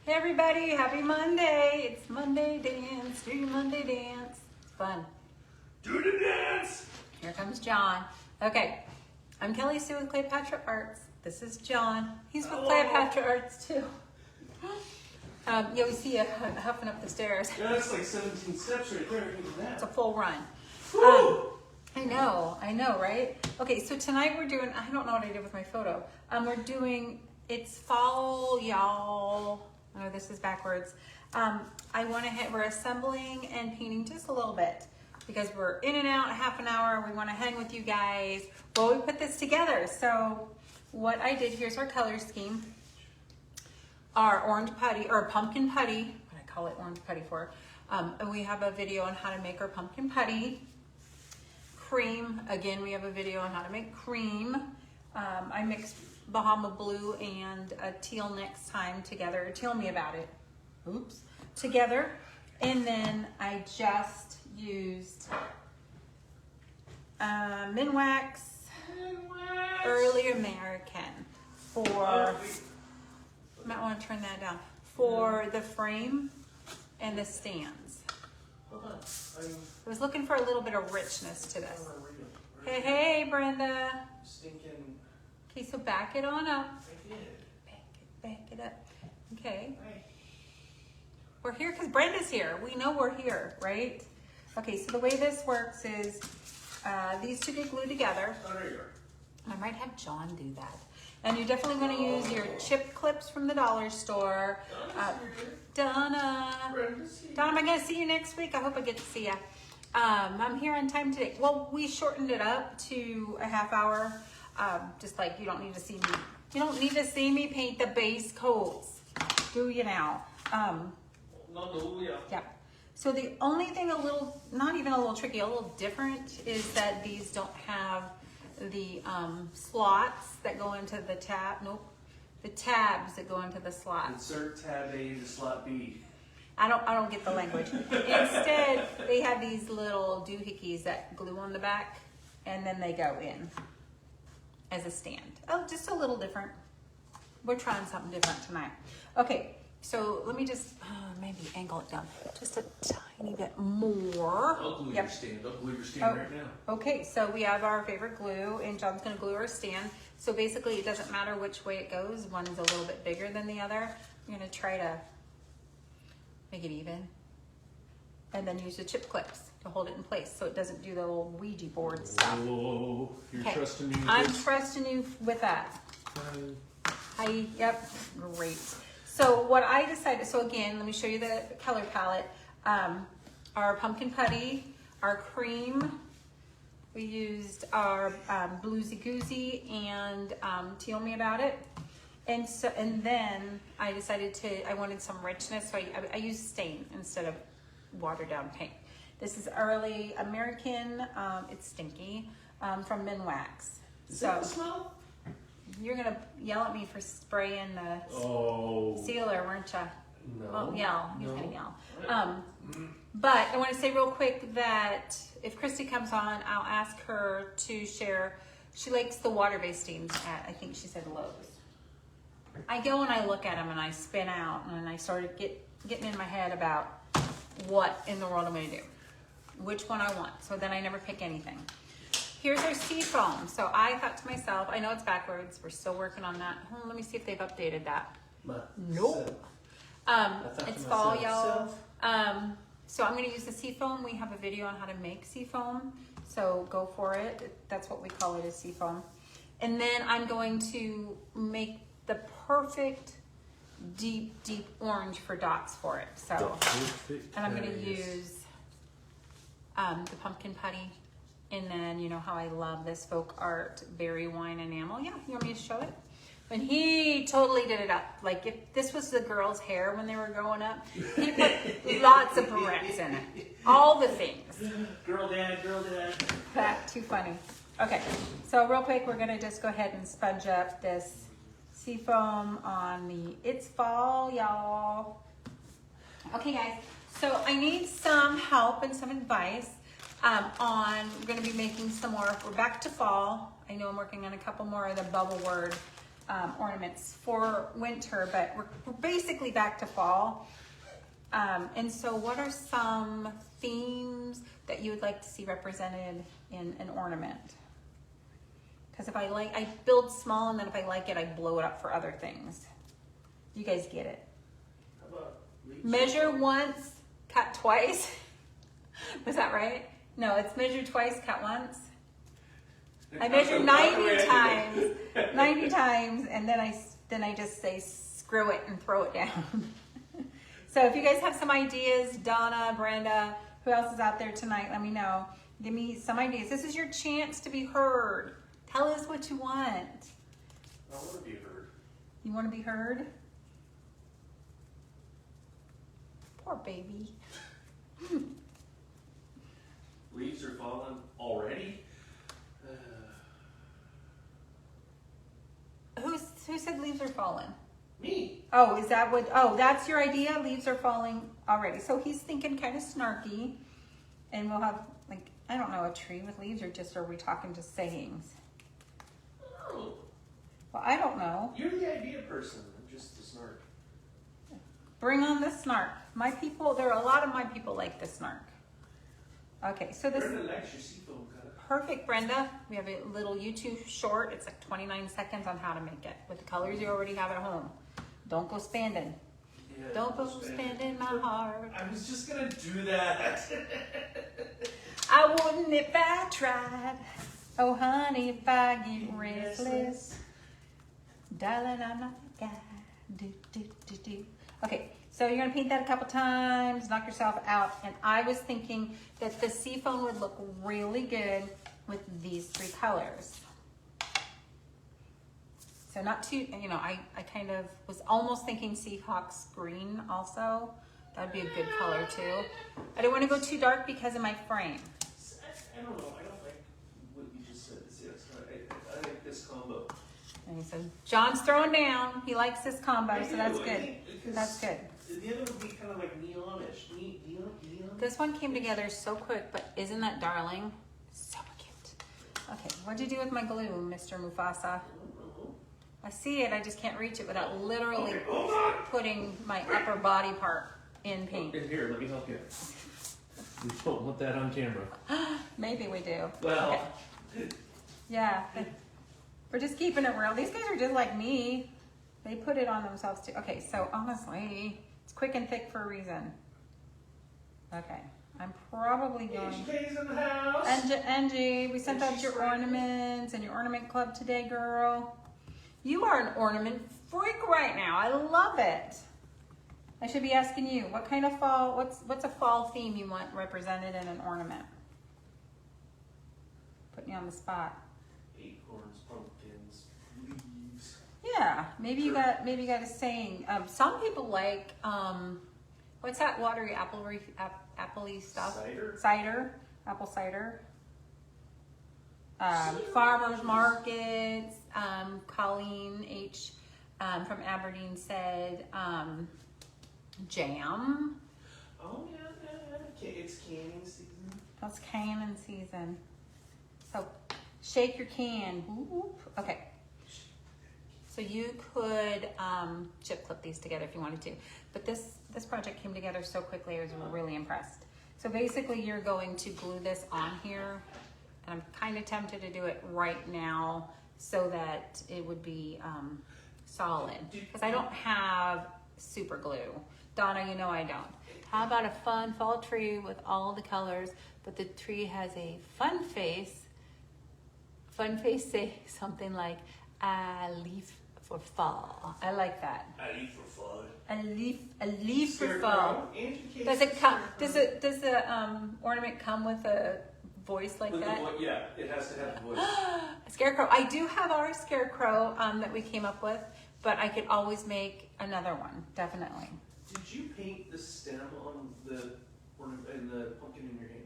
Hey everybody, happy Monday. It's Monday dance, do your Monday dance. It's fun. Do the dance. Here comes John. Okay, I'm Kelly Sue with Cleopatra Arts. This is John. He's with Hello. Cleopatra Arts too. Yeah, we see you huffing up the stairs. Yeah, that's like 17 steps right there. Look at that. It's a full run. Woo! I know, right? Okay, so tonight we're doing, I don't know what I did with my photo. We're doing, it's fall, y'all. Oh, this is backwards. We're assembling and painting just a little bit because we're in and out half an hour. We want to hang with you guys while we put this together. So what I did, here's our color scheme. Our orange putty, or pumpkin putty, what I call it orange putty for. And we have a video on how to make our pumpkin putty. Cream, again, we have a video on how to make cream. I mixed Bahama blue and a teal next time together. Tell me about it. Oops. Together. And then I just used Minwax Early American for, might want to turn that down, for the frame and the stands. Hold on. I was looking for a little bit of richness to this. Hey, Brenda. Stinking. Okay, so back it on up. I did. Back it up. Okay. Right. We're here because Brenda's here. We know we're here, right? Okay, so the way this works is these two get glued together. Oh, there you are. I might have John do that. And you're definitely going to use your chip clips from the dollar store. Donna. Donna, am I going to see you next week? I hope I get to see you. I'm here on time today. Well, we shortened it up to a half hour. Just like you don't need to see me. You don't need to see me paint the base coats. Do you now? Yeah. So the only thing not even a little tricky, a little different is that these don't have the slots that go into the tab. Nope. The tabs that go into the slots. Insert tab A to slot B. I don't get the language. Instead, they have these little doohickeys that glue on the back, and then they go in as a stand. Oh, just a little different. We're trying something different tonight. Okay, so let me just maybe angle it down just a tiny bit more. I'll glue your stand. I'll glue your stand right now. Okay, so we have our favorite glue, and John's gonna glue our stand. So basically, it doesn't matter which way it goes. One is a little bit bigger than the other. I'm gonna try to make it even, and then use the chip clips to hold it in place so it doesn't do the little Ouija board stuff. Whoa, you're trusting me with I'm this? trusting you with that. Yep, great. So what I decided, so again, let me show you the color palette. Our pumpkin putty, our cream, we used our Bluesy Goosey and Tell Me About It. And then I decided I wanted some richness, so I used stain instead of watered down paint. This is Early American, it's stinky, from Minwax. Is that the smell? You're gonna yell at me for spraying the sealer, weren't you? No. Well, yell, he's No. gonna yell. But I wanna say real quick that if Christy comes on, I'll ask her to share, she likes the water-based stains at, I think she said Lowe's. I go and I look at them and I spin out and I started getting in my head about what in the world I'm gonna do, which one I want. So then I never pick anything. Here's our sea foam. So I thought to myself, I know it's backwards. We're still working on that. Let me see if they've updated that. Nope. It's fall, y'all. So I'm gonna use the sea foam. We have a video on how to make sea foam. So go for it. That's what we call it, is sea foam. And then I'm going to make the perfect deep orange for dots for it. So, and I'm gonna use the pumpkin putty. And then, you know how I love this folk art berry wine enamel. Yeah, you want me to show it? And he totally did it up. Like if this was the girl's hair when they were growing up, he put lots of barrettes in it. All the things. Girl dad, girl dad. That, too funny. Okay, so real quick, we're gonna just go ahead and sponge up this seafoam on the It's Fall, y'all. Okay, guys, so I need some help and some advice. We're going to be making some more. We're back to fall. I know I'm working on a couple more of the bubble word ornaments for winter, but we're basically back to fall. And so what are some themes that you would like to see represented in an ornament? Because if I build small, and then if I like it, I blow it up for other things. You guys get it. How about leaves? Measure once, cut twice. Was that right? No, it's measure twice, cut once. I measure 90 times, 90 times, and then I just say screw it and throw it down. So if you guys have some ideas, Donna, Brenda, who else is out there tonight, let me know. Give me some ideas. This is your chance to be heard. Tell us what you want. I want to be heard. You want to be heard? Poor baby. Leaves are falling already. Who said leaves are falling? Me. Oh, is that what, oh, that's your idea? Leaves are falling already. So he's thinking kind of snarky, and we'll have, like, I don't know, a tree with leaves, or just, are we talking just sayings? Oh, Well, I don't know. you're the idea person. I'm just the snark. Bring on the snark. My people, there are a lot of my people like the snark. Okay, so this Brenda likes your seafoam cut. perfect, Brenda. We have a little YouTube short. It's like 29 seconds on how to make it with the colors you already have at home. Don't go spending. Yeah, Don't go spending my heart. I was just gonna do that. I wouldn't if I tried. Oh, honey, if I get restless. Darling, I'm not the guy. Do, do, do, do. Okay, so you're gonna paint that a couple times, knock yourself out. And I was thinking that the seafoam would look really good with these three colors. So not too, you know, I kind of was almost thinking Seahawks green also. That'd be a good color too. I don't want to go too dark because of my frame. I don't know. I don't like what you just said. I like this combo. And so John's throwing down. He likes this combo, I so do, that's I good. think, because That's good. The other would be kind of like neonish. Neon? This one came together so quick, but isn't that darling? So cute. Okay, what'd you do with my glue, Mr. Mufasa? I see it, I just can't reach it without literally Okay, hold on. putting my upper body part in paint. Here, let me help you. We don't want that on camera. Maybe we do. Well, Okay. Yeah, we're just keeping it real. These guys are just like me. They put it on themselves too. Okay, so honestly, it's quick and thick for a reason. Okay, I'm probably going. HK's in the house. Angie, we sent out your ornaments and your ornament club today, girl. You are an ornament freak right now. I love it. I should be asking you, what kind of fall, what's a fall theme you want represented in an ornament? Putting you on the spot. Acorns, pumpkins, leaves. Yeah, maybe you got a saying. Some people like what's that watery appley stuff? Cider. Apple cider. Farmers markets. Colleen H from Aberdeen said jam. Oh yeah. It's canning season. That's canning season. So shake your can. Whoop. Okay. So you could chip clip these together if you wanted to. But this project came together so quickly, I was really impressed. So basically you're going to glue this on here. And I'm kind of tempted to do it right now so that it would be solid. Because I don't have super glue. Donna, you know I don't. How about a fun fall tree with all the colors, but the tree has a fun face. Fun face say something like, a leaf for fall. I like that. A leaf for fall. A leaf for fall. Does it come? Does the ornament come with a voice like that? Yeah, it has to have a voice. A scarecrow. I do have our scarecrow that we came up with, but I could always make another one, definitely. Did you paint the stem on the ornament and the pumpkin in your hand?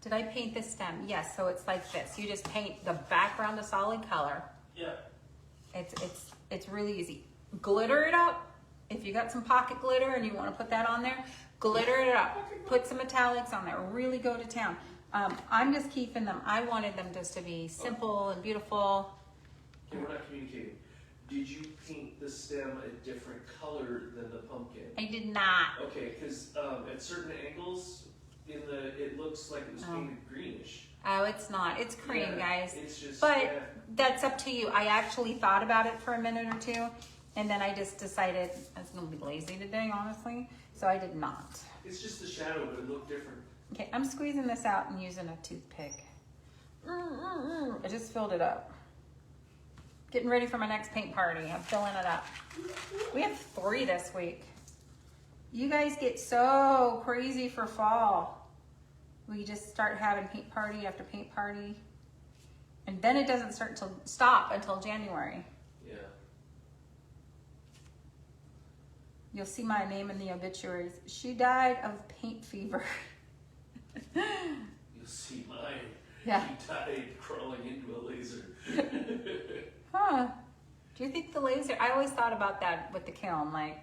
Did I paint the stem? Yes, so it's like this. You just paint the background a solid color. Yeah. It's really easy. Glitter it up. If you got some pocket glitter and you want to put that on there, glitter it up. Put some metallics on there. Really go to town. I'm just keeping them. I wanted them just to be simple and beautiful. Okay, we're not communicating. did you paint the stem a different color than the pumpkin? I did not. Okay, because at certain angles, it looks like it was painted greenish. Oh, it's not. It's cream, guys. It's just, but that's up to you. I actually thought about it for a minute or two, and then I just decided I was going to be lazy today, honestly, so I did not. It's just the shadow, but it looked different. Okay, I'm squeezing this out and using a toothpick. I just filled it up. Getting ready for my next paint party. I'm filling it up. We have 3 this week. You guys get so crazy for fall. We just start having paint party after paint party. And then it doesn't stop until January. Yeah. You'll see my name in the obituaries. She died of paint fever. You'll see mine. Yeah. She died crawling into a laser. Huh. Do you think the laser, I always thought about that with the kiln, like,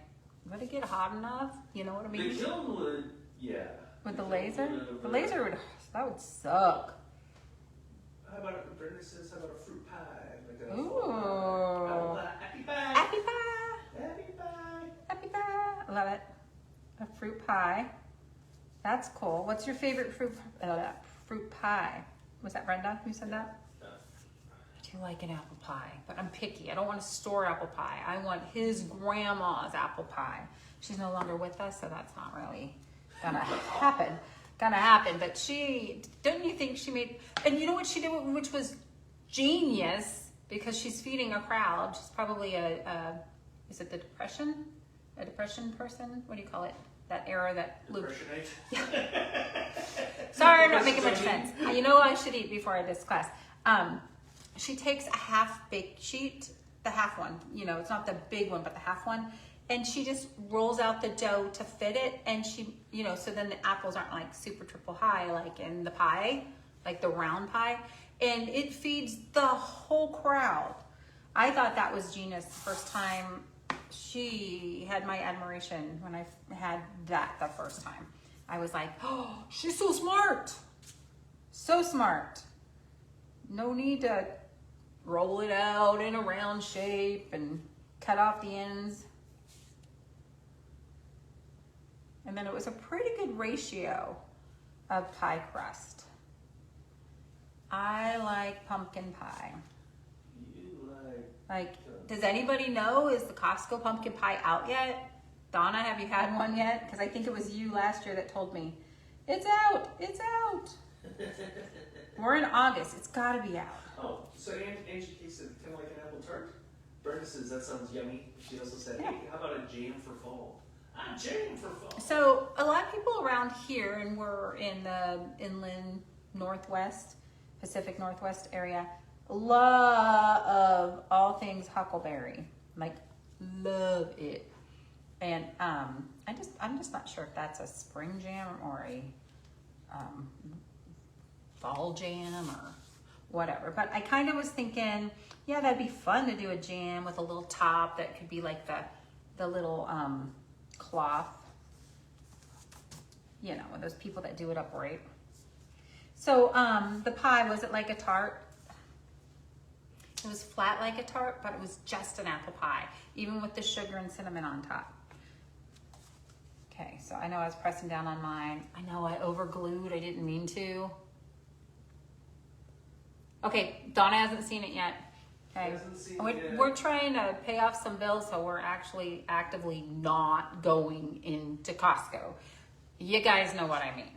would it get hot enough? You know what I mean? The kiln would, yeah. With the laser? The laser would, that would suck. How about, Brenda says, how about a fruit pie? Like a Ooh. Happy pie. Happy pie. Happy pie. Happy pie. I love it. A fruit pie. That's cool. What's your favorite fruit pie? Was that Brenda who said that? I do like an apple pie, but I'm picky. I don't want to store apple pie. I want his grandma's apple pie. She's no longer with us, so that's not really gonna happen. But don't you think she made, and you know what she did, which was genius, because she's feeding a crowd. She's probably is it the depression? A depression person? What do you call it? That era that looped. Sorry, I'm not making much sense. You know I should eat before this class. She takes a half-baked sheet, the half one, you know, it's not the big one, but the half one, and she just rolls out the dough to fit it, and she, you know, so then the apples aren't like super triple high like in the pie, like the round pie, and it feeds the whole crowd. I thought that was genius the first time. She had my admiration when I had that the first time. I was like, oh, she's so smart. So smart. No need to roll it out in a round shape and cut off the ends. And then it was a pretty good ratio of pie crust. I like pumpkin pie. You Like, does anybody know, is the Costco pumpkin pie out yet? Donna, have you had one yet? Because I think it was you last year that told me, it's out, it's out. We're in August, it's gotta be out. Oh, so Angie K said kind of like an apple tart. Brenda says that sounds yummy. She also said, hey, how about a jam for fall? A jam for fall. So a lot of people around here, and we're in the inland Northwest, Pacific Northwest area, love all things huckleberry. Like, love it. And I'm just not sure if that's a spring jam or a fall jam or whatever. But I kind of was thinking, yeah, that'd be fun to do a jam with a little top that could be like the little cloth, you know, with those people that do it upright. So the pie, was it like a tart? It was flat like a tart, but it was just an apple pie, even with the sugar and cinnamon on top. Okay, so I know I was pressing down on mine. I know I overglued, I didn't mean to. Okay, Donna hasn't seen it yet. Okay, we're trying to pay off some bills, so we're actually actively not going into Costco. You guys know what I mean.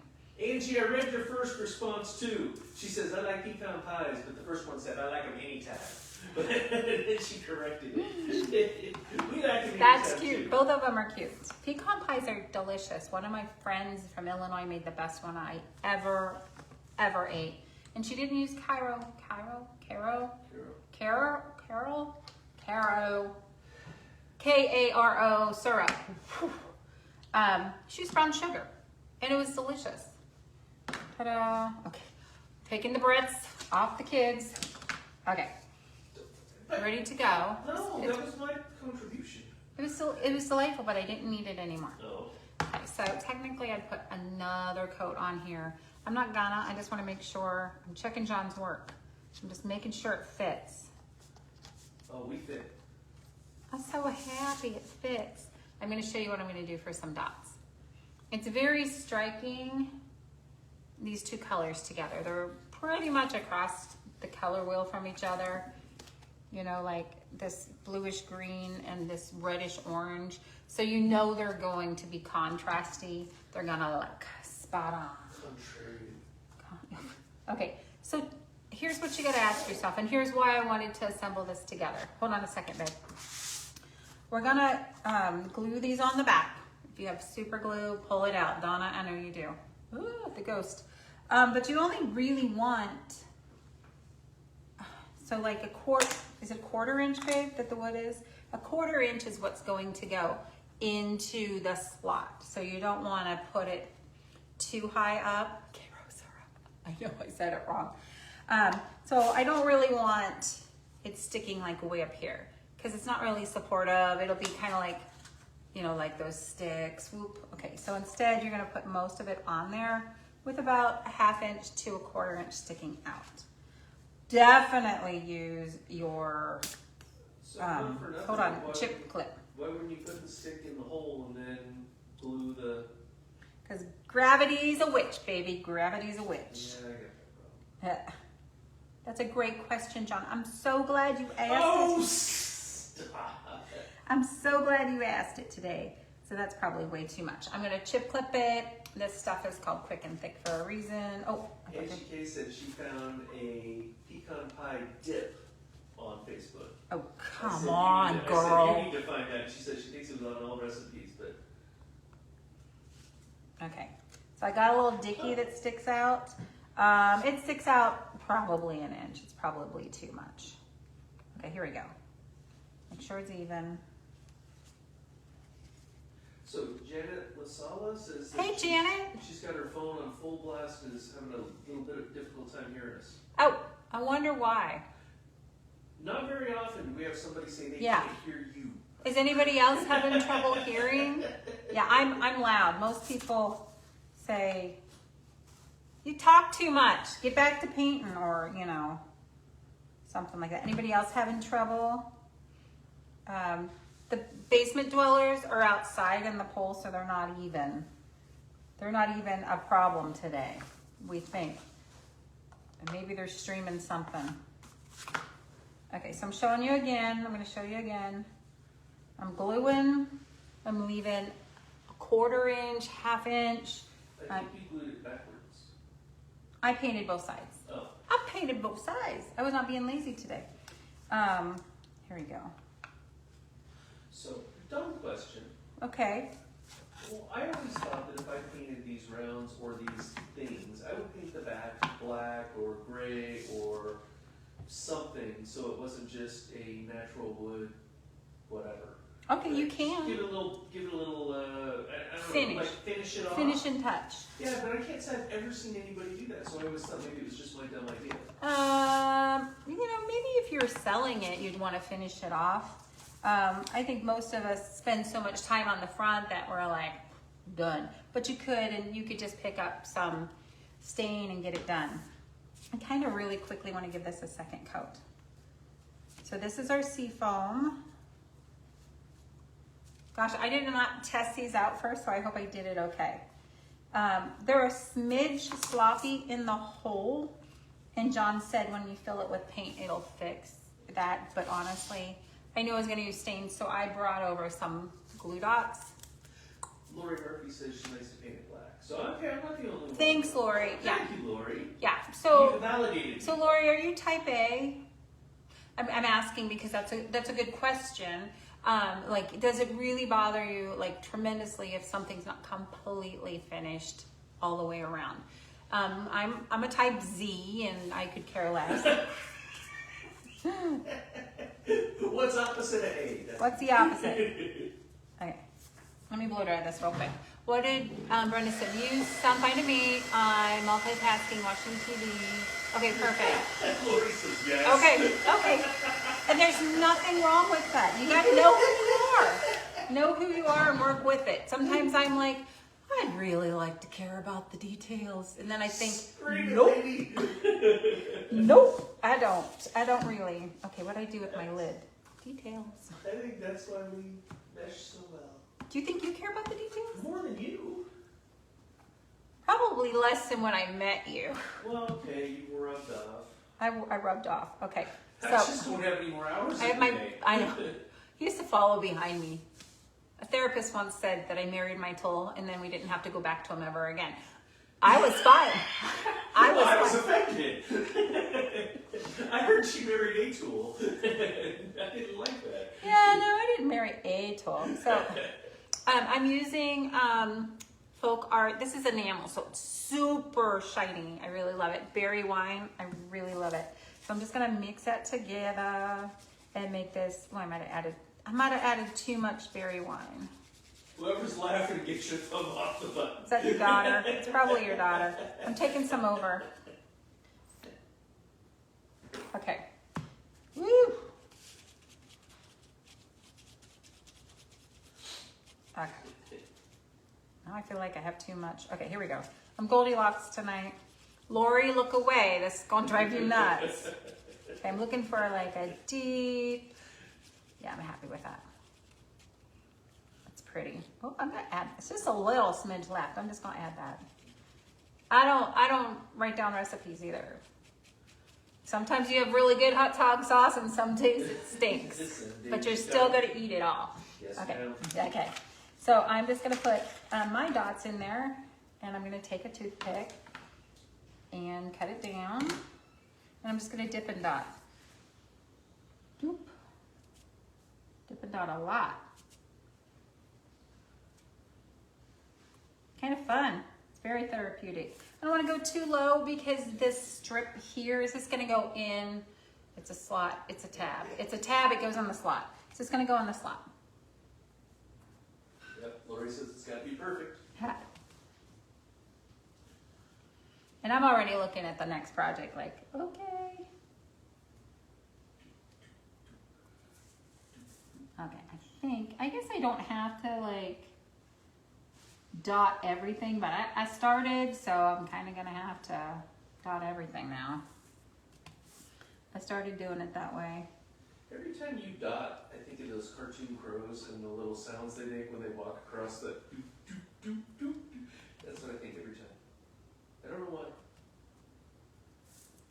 Angie, I read your first response too. She says, I like pecan pies, but the first one said, I like them anytime. But then she corrected it. We like them anytime. That's cute. Too. Both of them are cute. Pecan pies are delicious. One of my friends from Illinois made the best one I ever ate. And she didn't use Caro K-A-R-O syrup. She used brown sugar, and it was delicious. Ta-da. Okay, taking the Brits off the kids. Okay, ready to go. No, that was my contribution. It was delightful, but I didn't need it anymore. Oh. Okay, so technically I'd put another coat on here. I'm not gonna, I just wanna make sure, I'm checking John's work. I'm just making sure it fits. Oh, we fit. I'm so happy it fits. I'm going to show you what I'm going to do for some dots. It's very striking, these two colors together. They're pretty much across the color wheel from each other. You know, like this bluish green and this reddish orange. So you know they're going to be contrasty. They're going to look spot on. Okay, so here's what you got to ask yourself, and here's why I wanted to assemble this together. Hold on a second, babe. We're gonna glue these on the back. If you have super glue, pull it out. Donna, I know you do. Ooh, the ghost. But you only really want, so like is it a 1/4 inch, babe, that the wood is? A 1/4 inch is what's going to go into the slot. So you don't wanna put it too high up. I know I said it wrong. So I don't really want it sticking like way up here because it's not really supportive. It'll be kind of like, you know, like those sticks. Whoop. Okay, so instead you're gonna put most of it on there with about a 1/2 inch to a 1/4 inch sticking out. Definitely use your, hold on, chip clip. Why wouldn't you put the stick in the hole and then glue the... Because gravity's a witch, baby. Gravity's a witch. Yeah, I get that problem. That's a great question, John. I'm so glad you asked Oh, it. stop. I'm so glad you asked it today. So that's probably way too much. I'm gonna chip clip it. This stuff is called Quick and Thick for a reason. Oh, HK said she found a pecan pie dip on Facebook. Oh, I come said, on, I said, girl. you need to find that. She said she thinks it was on all recipes, but... Okay, so I got a little dicky that sticks out. It sticks out probably an inch. It's probably too much. Okay, here we go. Make sure it's even. So Janet Lasala says that Hey, Janet. she's got her phone on full blast and is having a little bit of difficult time hearing us. Oh, I wonder why. Not very often do we have somebody say they Yeah. can't hear you. Is anybody else having trouble hearing? Yeah, I'm loud. Most people say, you talk too much. Get back to painting, or, you know, something like that. Anybody else having trouble? The basement dwellers are outside in the pole, so they're not even a problem today, we think. And maybe they're streaming something. Okay, so I'm showing you again. I'm going to show you again. I'm gluing. I'm leaving a 1/4 inch, 1/2 inch. I think you glued it backwards. I painted both sides. Oh. I painted both sides. I was not being lazy today. Here we go. So, dumb question. Okay. Well, I always thought that if I painted these rounds or these things, I would paint the back black or gray or something so it wasn't just a natural wood, whatever. Okay, you Just can. give it a little, I don't Finish. know, like finish it off. Finish and touch. Yeah, but I can't say I've ever seen anybody do that, so I always thought maybe it was just my dumb idea. You know, maybe if you're selling it, you'd want to finish it off. I think most of us spend so much time on the front that we're like, done. But you could just pick up some stain and get it done. I kind of really quickly want to give this a second coat. So this is our seafoam. Gosh, I did not test these out first, so I hope I did it okay. They're a smidge sloppy in the hole, and John said when you fill it with paint, it'll fix that, but honestly, I knew I was gonna use stains, so I brought over some glue dots. Lori Murphy says she likes to paint it black. So, okay, I'm not the only one. Thanks, Lori. Yeah. Thank you, Lori. Yeah, You so validated me. Lori, are you type A? I'm asking because that's a good question. Like, does it really bother you like tremendously if something's not completely finished all the way around? I'm a type Z, and I could care less. What's opposite of A? What's the opposite? Okay, let me blow dry this real quick. What did Brenda said? You sound fine to me. I'm multitasking, watching TV. Okay, perfect. Lori says yes. Okay. And there's nothing wrong with that. You gotta know who you are. Know who you are and work with it. Sometimes I'm like, I'd really like to care about the details. And then I think, nope, I don't really. Okay, what do I do with my lid? Details. I think that's why we mesh so well. Do you think you care about the details? More than you. Probably less than when I met you. Well, okay, you were rubbed off. I rubbed off. Okay. I So just don't have any more hours I have in my, the day. I know. He used to follow behind me. A therapist once said that I married my tool and then we didn't have to go back to him ever again. I was fine. I was fine. affected. I heard she married a tool. I didn't like that. Yeah, no, I didn't marry a tool. So I'm using folk art. This is enamel, so it's super shiny. I really love it. Berry wine, I really love it. So I'm just gonna mix that together and make this. Oh, I might have added too much berry wine. Whoever's laughing, get your thumb off the button. Is that your daughter? It's probably your daughter. I'm taking some over. Okay. Woo! Okay. Now I feel like I have too much. Okay, here we go. I'm Goldilocks tonight. Lori, look away. This is gonna drive you nuts. Okay, I'm looking for like a deep. Yeah, I'm happy with that. That's pretty. Oh, I'm gonna add. It's just a little smidge left. I'm just gonna add that. I don't write down recipes either. Sometimes you have really good hot dog sauce, and some days it stinks. But you're still gonna eat it all. Yes, Okay. ma'am. Okay. So I'm just gonna put my dots in there, and I'm gonna take a toothpick and cut it down, and I'm just gonna dip and dot. Doop. Dip and dot a lot. Kind of fun. It's very therapeutic. I don't want to go too low because this strip here is just going to go in. It's a slot. It's a tab. It's a tab. It goes on the slot. So it's going to go on the slot. Yep, Lori says it's got to be perfect. And I'm already looking at the next project like, okay. Okay, I guess I don't have to like dot everything, but I started, so I'm kind of gonna have to dot everything now. I started doing it that way. Every time you dot, I think of those cartoon crows and the little sounds they make when they walk across the doop, doop, doop, doop, doop. That's what I think every time. I don't know why.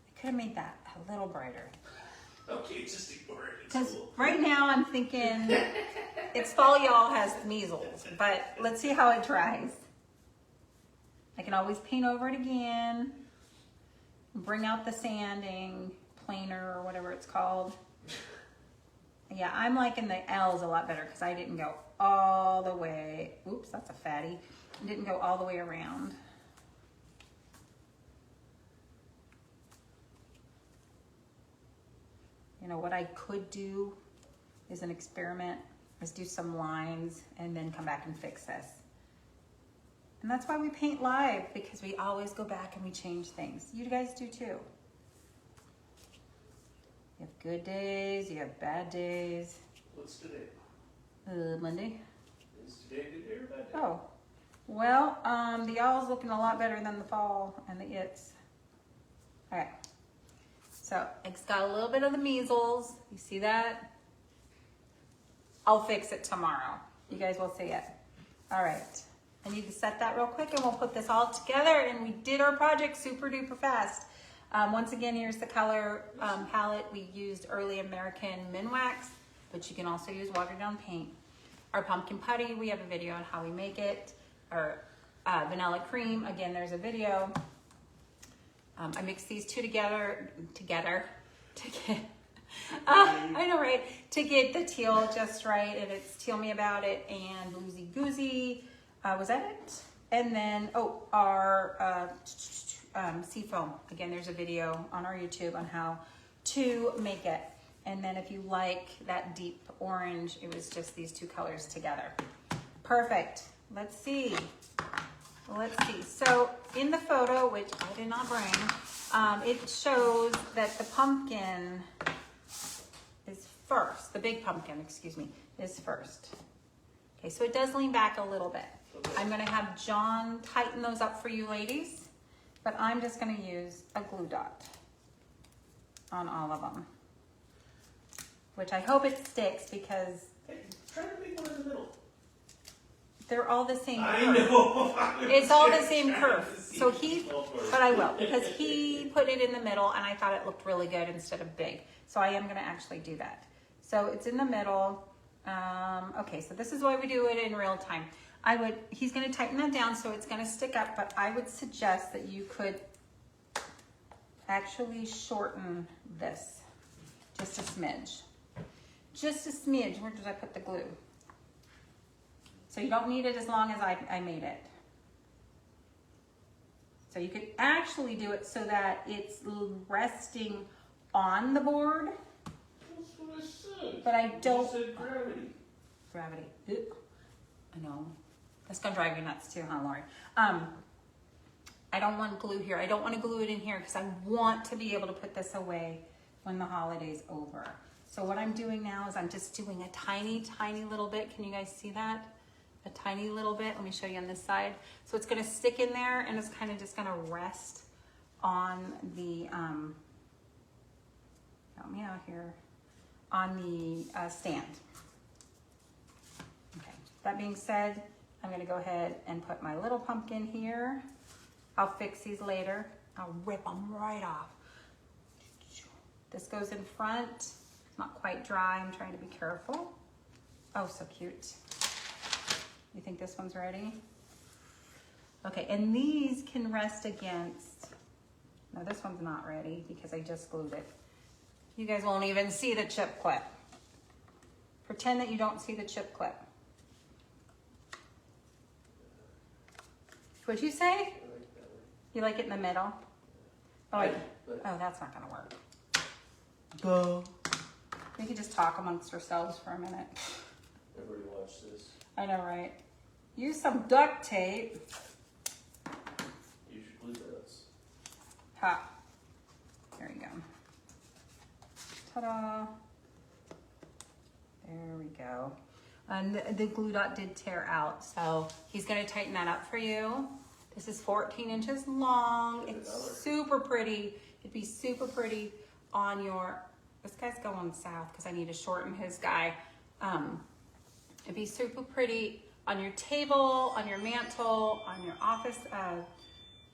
I could have made that a little brighter. Okay, just ignore it. It's Because cool. right now I'm thinking it's fall, y'all has measles, but let's see how it dries. I can always paint over it again, bring out the sanding planer or whatever it's called. Yeah, I'm liking the L's a lot better because I didn't go all the way. Oops, that's a fatty. I didn't go all the way around. You know, what I could do is an experiment, is do some lines and then come back and fix this. And that's why we paint live, because we always go back and we change things. You guys do too. You have good days, you have bad days. What's today? Monday. Is today a good day or a bad day? Oh, well, the y'all's looking a lot better than the fall and the it's. All right. So it's got a little bit of the measles. You see that? I'll fix it tomorrow. You guys will see it. All right. I need to set that real quick and we'll put this all together, and we did our project super duper fast. Once again, here's the color palette. We used Early American Minwax, but you can also use watered down paint. Our pumpkin putty, we have a video on how we make it. Our vanilla cream, again, there's a video. I mixed these two together to get, I know, right? To get the teal just right, and it's Teal Me About It and Bluesy Goozy. Was that it? And then, our seafoam. Again, there's a video on our YouTube on how to make it. And then if you like that deep orange, it was just these two colors together. Perfect. Let's see. Let's see. So in the photo, which I did not bring, it shows that the pumpkin is first. The big pumpkin, excuse me, is first. Okay, so it does lean back a little bit. I'm going to have John tighten those up for you ladies, but I'm just going to use a glue dot on all of them. which I hope it sticks because Hey, try to make one in the middle. they're all the same I curve. know. It's all the same Trying curve. to see So but I will, because he put it in the middle and I thought it looked really good instead of big. So I am gonna actually do that. So it's in the middle. Okay, so this is why we do it in real time. He's gonna tighten that down so it's gonna stick up, but I would suggest that you could actually shorten this just a smidge. Just a smidge. Where did I put the glue? So you don't need it as long as I made it. So you could actually do it so that it's resting on the board. That's what I said. But I don't. You said gravity. Gravity. Oop. I know. That's gonna drive you nuts too, huh, Lori? I don't want glue here. I don't want to glue it in here because I want to be able to put this away when the holiday's over. So what I'm doing now is I'm just doing a tiny, tiny little bit. Can you guys see that? A tiny little bit. Let me show you on this side. So it's gonna stick in there and it's kind of just gonna rest on the, help me out here, on the stand. Okay, that being said, I'm gonna go ahead and put my little pumpkin here. I'll fix these later. I'll rip them right off. This goes in front. It's not quite dry. I'm trying to be careful. Oh, so cute. You think this one's ready? Okay, and these can rest against, no, this one's not ready because I just glued it. You guys won't even see the chip clip. Pretend that you don't see the chip clip. What'd you say? You like it in the middle? Oh, oh, that's not gonna work. Go. We could just talk amongst ourselves for a minute. Everybody watch this. I know, right? Use some duct tape. You should glue this. Ha. There we go. Ta-da. There we go. And the glue dot did tear out, so he's gonna tighten that up for you. This is 14 inches long. It's super pretty. It'd be super pretty on your, this guy's going south because I need to shorten his guy. It'd be super pretty on your table, on your mantle, on your office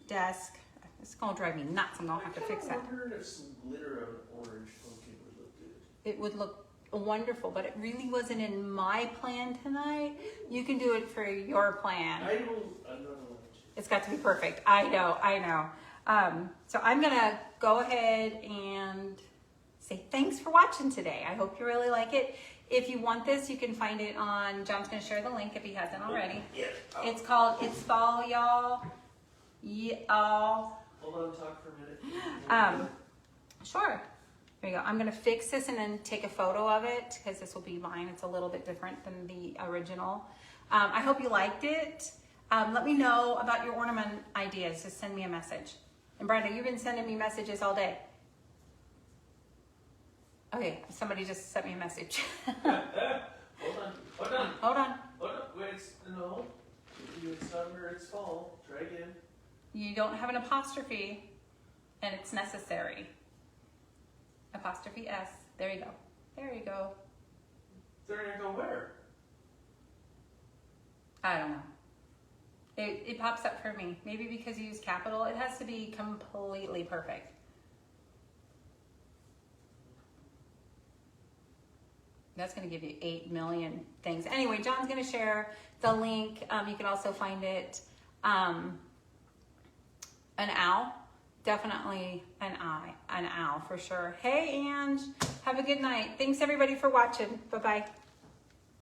desk. It's gonna drive me nuts. I'm gonna have to fix that. I wondered if some glitter on orange pumpkin would look good. It would look wonderful, but it really wasn't in my plan tonight. You can do it for your plan. I'm not allowed to. It's got to be perfect. I know. So I'm gonna go ahead and say thanks for watching today. I hope you really like it. If you want this, you can find it on, John's gonna share the link if he hasn't already. Yeah. It's called It's Fall, Y'all. Y'all. Hold on, talk for a minute. Sure. There you go. I'm gonna fix this and then take a photo of it because this will be mine. It's a little bit different than the original. I hope you liked it. Let me know about your ornament ideas. Just send me a message. And Brenda, you've been sending me messages all day. Okay, somebody just sent me a message. Hold on. Hold on. Wait, no. It's not where it's fall. Try again. You don't have an apostrophe, and it's necessary. Apostrophe S. There you go. There you go. There you go where? I don't know. It pops up for me. Maybe because you use capital. It has to be completely perfect. That's going to give you 8 million things. Anyway, John's going to share the link. You can also find it. An owl. Definitely an owl for sure. Hey, Ange. Have a good night. Thanks everybody for watching. Bye-bye.